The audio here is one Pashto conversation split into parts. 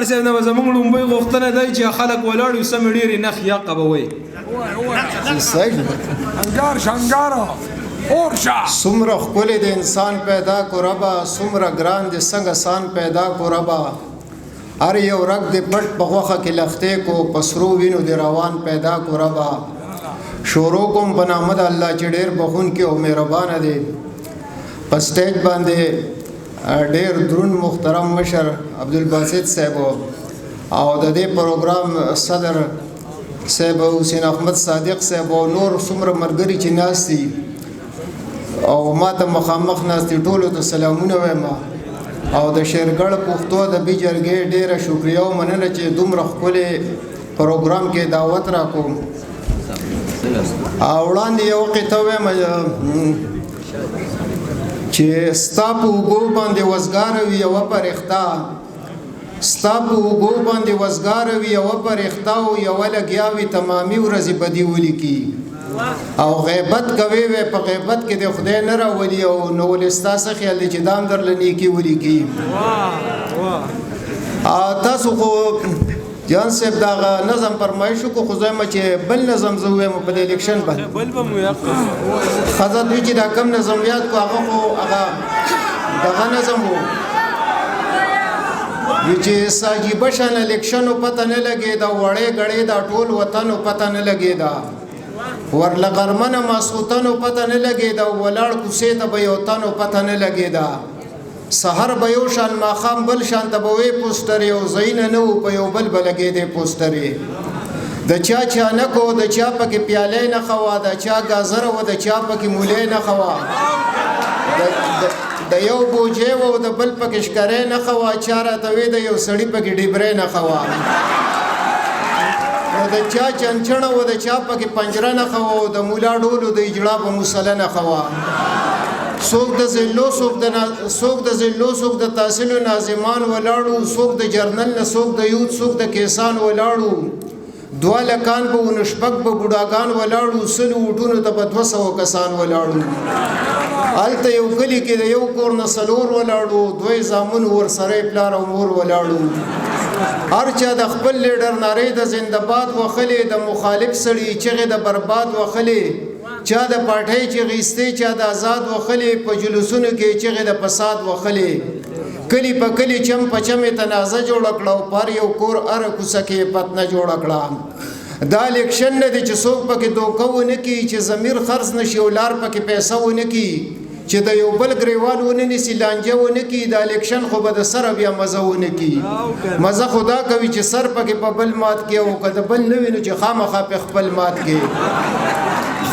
صاحب نه زموږ لومبۍ غوښتنه دی چې خلک ولاړ وي سم ډېرې نښ یا قبوي انګار شنګارا اورشا سمره ښکلی د انسان پیدا کو ربا سمره ګران د څنګه سان پیدا کو ربا هر یو رګ د پټ په غوښه کې لختې کو پسرو وینو د روان پیدا کو ربا شروع کوم په نام د الله چې ډېر بخونکی او مهربانه دی په سټیج باندې ډېر درون محترم مشر عبدالباسط صاحب او د دې پروګرام صدر صاحب حسین احمد صادق صاحب او نور څومره ملګري چې ناست دي او ما ته مخامخ ناست دي ټولو ته سلامونه وایم او د شیرګړ پښتو ادبي جرګې ډېره شکریه او مننه چې دومره ښکلی پروګرام کې دعوت راکوم او وړاندې یو قطعه وایم چې ستا په اوږو باندې وزګاره وي یوه فرښته ستا په اوږو باندې وزګاره وي یوه فرښته او یوه لګیا وي تمامي ورځې به دې ولیکي او غیبت کوې وی په غیبت کې د خدای نه راولي او نو ولې ستا څه خیال دی چې دام درله نیکي ولیکي تاسو خو جان صاحب دا نظم فرمایشو کو خدای چې بل نظم زه وایم په الیکشن باندې بل به مو یقین خزه دوی چې دا کم نظم یاد کو هغه خو هغه دغه نظم وو چې ساجیبه شان الیکشن پته نه لګي دا وړې غړې دا ټول وطن پته نه لګي دا ورله غرمنه ماسوتن پته نه لګي دا ولاړ کوسې ته به یو تن پته نه لګي دا سحر به یو شان ماخام بل شان ته به وې پوسټر یو زین نه و په یو بل بلګې دی پوسټر د چا چانکو د چا پکې پیالې نه خوا د چا گازر و د چا پکې مولې نه خوا د یو بوجه و د بل پکې شکرې نه خوا چاره ته وې د یو سړی پکې ډیبرې نه خوا د چا چنچڼه و د چا پکې پنجره نه خوا او د مولا ډولو د اجړا په مصله نه خوا څوک د زلو څوک د تحصیل ناظمان ولاړو څوک د جرنل نه څوک د یوت څوک د کیسان ولاړو دوه لکان به ونشپک به بوډاګان ولاړو سلو وټونو ته به 200 کسان ولاړو هلته یو کلي کې د یو کور نه څلور ولاړو دوی زامن ورسره پلار او مور ولاړو هر چا د خپل لیډر نارې د زنده‌باد وخلې د مخالف سړي چغې د برباد وخلې چا د پاټۍ چې غیستې چا د آزاد وخلې په جلوسونو کې چغې د فساد وخلې کلی په کلی چم په چمې تنازه جوړه کړه او پر یو کور اره کوڅه کې پتنه جوړه کړه دا الیکشن نه دی چې څوک پکې دوکه ونه کړي چې ضمیر خرڅ نشي او لار پکې پیسه ونه کړي چې د یو بل ګریوان ونه نیسي لانجه ونه کړي د الیکشن خو به د سره بیا مزه ونه کړي مزه خدا کوي چې سر پکې په بل مات کې او که د بل نه وي نو چې خامخا په خپل مات کې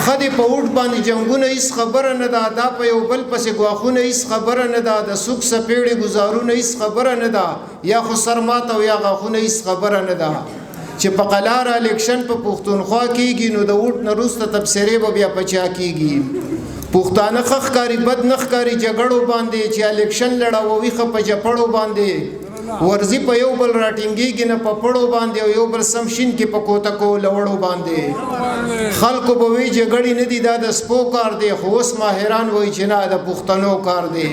خدي په وټ باندې جنگونه هیڅ خبره نه ده دا په یو بل پسې غواخونه هیڅ خبره نه ده د سوک سپېړې گزارونه هیڅ خبره نه ده یا خو سرمات او یا غاخونه هیڅ خبره نه ده چې په قلار الیکشن په پښتونخوا کېږي نو د وټ نه وروسته تبصرې به بیا پچا کېږي پښتانه خخکاری بد نخکاری جګړو باندې چې الیکشن لړاوي خو په جپړو باندې ورزي په یو بل راټینګيږي نه په پړو باندې او یو بل سمشین کې په کوتکو لوړو باندې خلکو به وی جګړې نه دي دا د سپو کار دی خو اوس ماهران وایي چې نه د پښتنو کار دی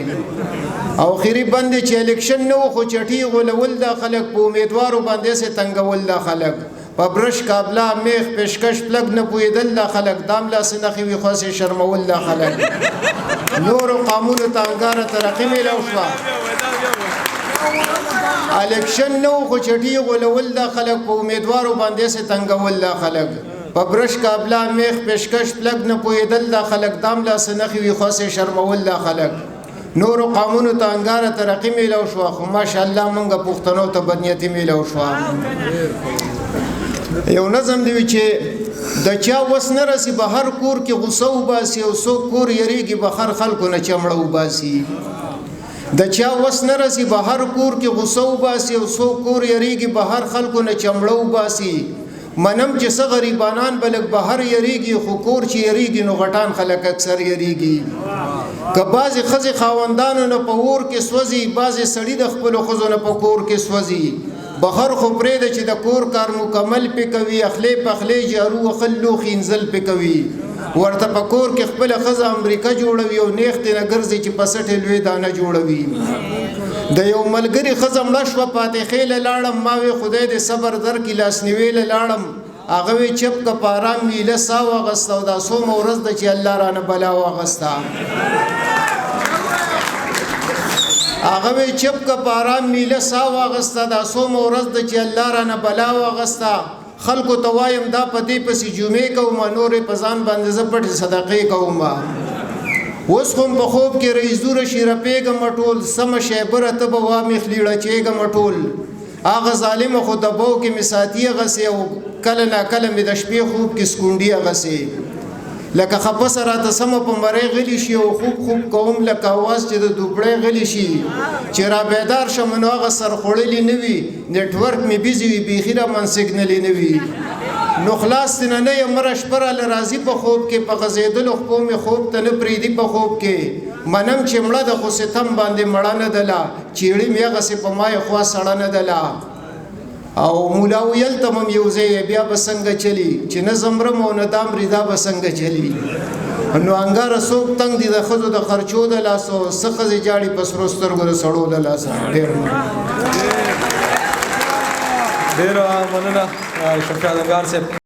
او خيري باندې چې الیکشن نو خو چټي غولول د خلک په امیدوارو باندې سه تنگول د خلک په برش کابلا میخ پیشکش پلګ نه پویدل د خلک داملا سنخي وي خاصه شرمول د خلک نور قانون تنګار ترقی ملو شو الیکشن نو خو چټي غولول د خلک په امیدوارو باندې سه تنگول د خلک په برش کابلا میخ پیشکش پلګ نه پویدل د خلک داملا سنخي وي خاصه شرمول د خلک نور قانون ته انګار ترقی ملو شو خو ماشاءالله مونږ پښتنو ته بدنیتی ملو شو یو نظم دی چې د چا وس نه رسی به هر کور کې غوسه وباسي او څوک کور یریږي به هر خلکو نه چمړه وباسي د چا وس نه رسی به هر کور کې غوسه وباسي او څوک کور یریږي به هر خلکو نه چمړه وباسي منم چې څه غریبانان بلک بهر یریږي خو کور چې یریږي نو غټان خلک اکثر یریږي که بعضې ښځې خاوندانو نه په اور کې سوځي بعضې سړي د خپلو ښځو نه په کور کې سوځي بخر خو پرېږده چې د کور کار مکمل پې کوي اخلې پخلې جارو وخل لوښي انزل پې کوي ورته په کور کې خپله ښځه امریکا جوړوي او نیغ ترې نه ګرځي چې په سټې لوی دانه جوړوي د یو ملګری ښځه مړه شوه فاتحې له لاړم ما وی خدای دې صبر درکړي لاسنیوي له لاړم هغه وی چپ که په ارام وي له ساه واغسته او دا څومره ورځ ده چې الله رانه بلا واغسته هغه وی چپ که په ارام وي له ساه واغسته دا څومره ورځ ده چې الله رانه بلا واغسته خلکو ته وایم دا په دې پسې جمعې کوم نورې په ځان باندې زه پټې صدقې کوم اوس خو په خوب کې رئیس دوره شي رپېږم ټول سمه شیبره ته به وامې خلیړه چېږم ټول هغه ظالمه خو د بو کې مې ساتي هغسې او کله ناکله مې د شپې خوب کې سکونډي هغسې لکه خپسه راته سمه په مرۍ غلی شي او خوب کوم لکه اواز چې د دوبړۍ غلی شي چې را بیدار شم نو هغه سر خوړلي نه وي نیټورک مې بیزي وي بیخي رامن سګنلې نه وي نو خلاص نه نه یم مره شپه راله راځي په خوب کې په غځېدلو خپو مې خوب ته نه پرېږدي په خوب کې منم چې مړه د خو ستم باندې مړه نه دله چیړي مې هغسې په ما یې خوا سړه نه دله او مولا ویل ته هم یو ځای بیا به څنګه چلی چې نه زمرم او نه دا مرېدا به څنګه چلی نو انګاره څوک تنګ دي د ښځو د خرچو د لاسو څه ښځې جاړي په سرو سترګو د سړو د لاسه ډېر ډېره مننه شفیع انګار صاحب